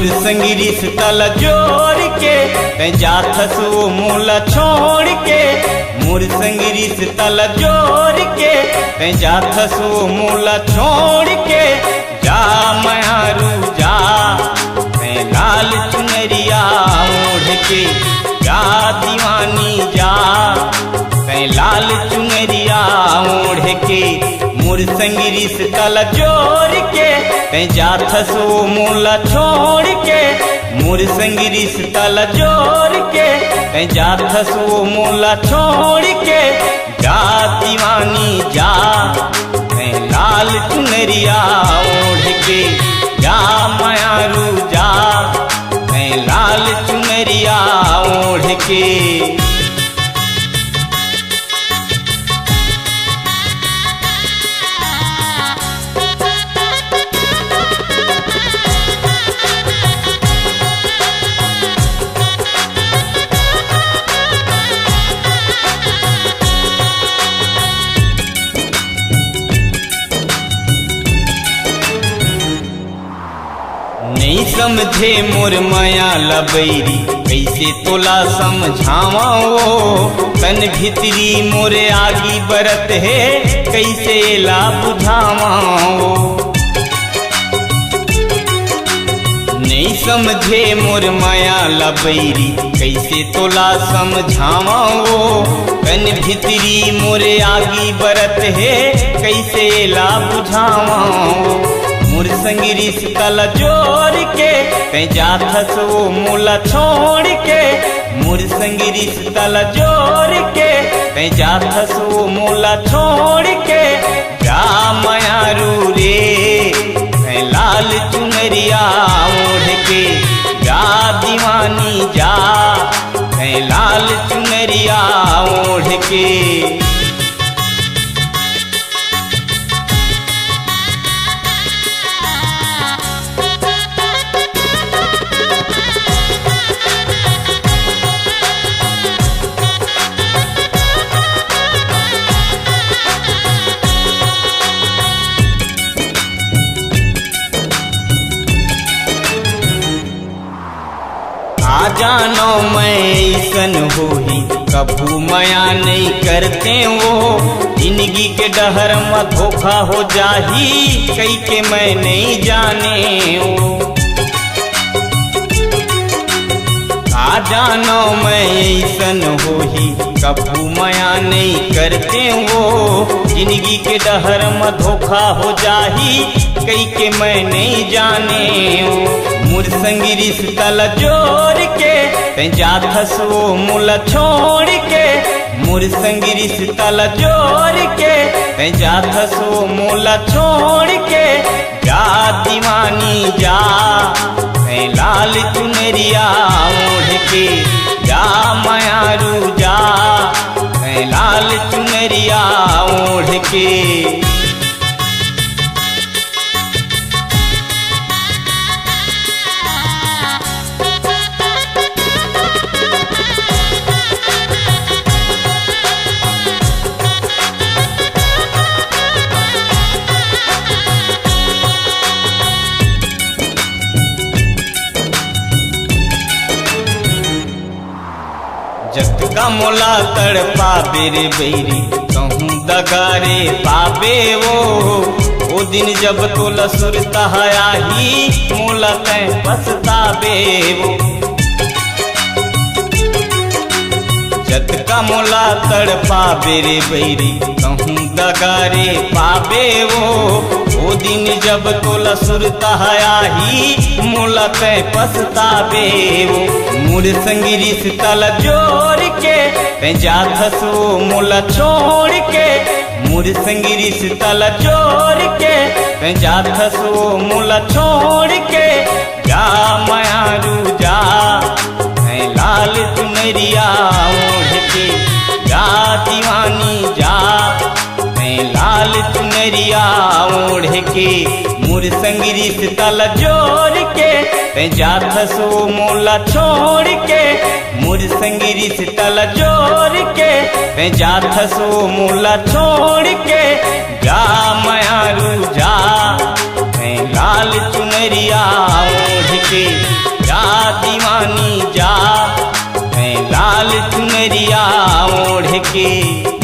मुर संगिरी से तल जोड़ के कहीं जाथस वो मूला छोड़ के। मुर संगिरी से तल जोड़ के कहीं जाथस वो मूला छोड़ के। जा मयारू जा कहीं लाल चुनरिया ओढ़ के। जा दीवानी जा कहीं लाल चुनरिया ओढ़ के। मुर संगिरी से तल जोड़ के कहीं जाथस वो मूला छोड़ के। मुर संगिरी से तल जोड़ के कहीं जाथस वो मूला छोड़ के। जा दीवानी जा कहीं लाल चुनरिया ओढ़ के। जा मयारू जा कहीं लाल चुनरिया ओढ़ के। नहीं समझे मोर माया लबैरी कैसे तोला समझावाओ। तन भीतरी मोरे आगी बरत है कैसे ला बुझावाओ। नहीं समझे मोर माया लबैरी कैसे तोला समझावाओ। तन भीतरी मोरे आगी बरत है कैसे ला बुझावाओ। मुर संगिरी से तल जोड़ के कहीं जाथस वो मूला छोड़ के। मुर संगिरी से तल जोड़ के कहीं जाथस वो मूला छोड़ के। जा मयारू रे कहीं लाल चुनरिया ओढ़ के। जा दीवानी जा कहीं लाल चुनरिया ओढ़ के। आ जानो मैं ऐसन होही कभू मया नहीं करते वो। जिंदगी के डहर में धोखा हो जाही कई के मैं नहीं जाने वो। आ जानो मैं ऐसन होही कभू मया नहीं करते वो। जिंदगी के डहर में धोखा हो जाही कई के मैं नहीं जाने वो। मुर संगिरी से तल जोड़ के कहीं जाथस वो मूला छोड़ के। मुर संगिरी से तल जोड़ के कहीं जाथस वो मूला छोड़ के। जा दीवानी जा कहीं लाल चुनरिया ओढ़ के। जा मयारू जा कहीं लाल चुनरिया ओढ़ के। जग का मोला तड़ पाबे रे बैरी कहूँ दगारे पाबे वो दिन जब तोला सुरता आही मोला तय पछताबे वो। जग का मोला तड़ पाबे रे बैरी कहूँ दगारे पाबे वो दिन जब तोला सुरता आही मोला तय पछताबे वो। मुर संगिरी से तल जोड़ के कहीं जाथस वो मूला छोड़ के। मुर संगिरी से तल जोड़ के कहीं जाथस वो मूला छोड़ के। जा मयारू जा कहीं लाल चुनरिया ओढ़ के। जा दीवानी जा कहीं लाल चुनरिया ओढ़ के। मुर संगिरी से तल जोड़ के कहीं जाथस वो मूला छोड़ के। मुर संगिरी से तल जोड़ के कहीं जाथस वो मूला छोड़ के। जा मयारू जा कहीं लाल चुनरिया ओढ़ के। जा दीवानी जा, मैं लाल चुनरिया ओढ़ के।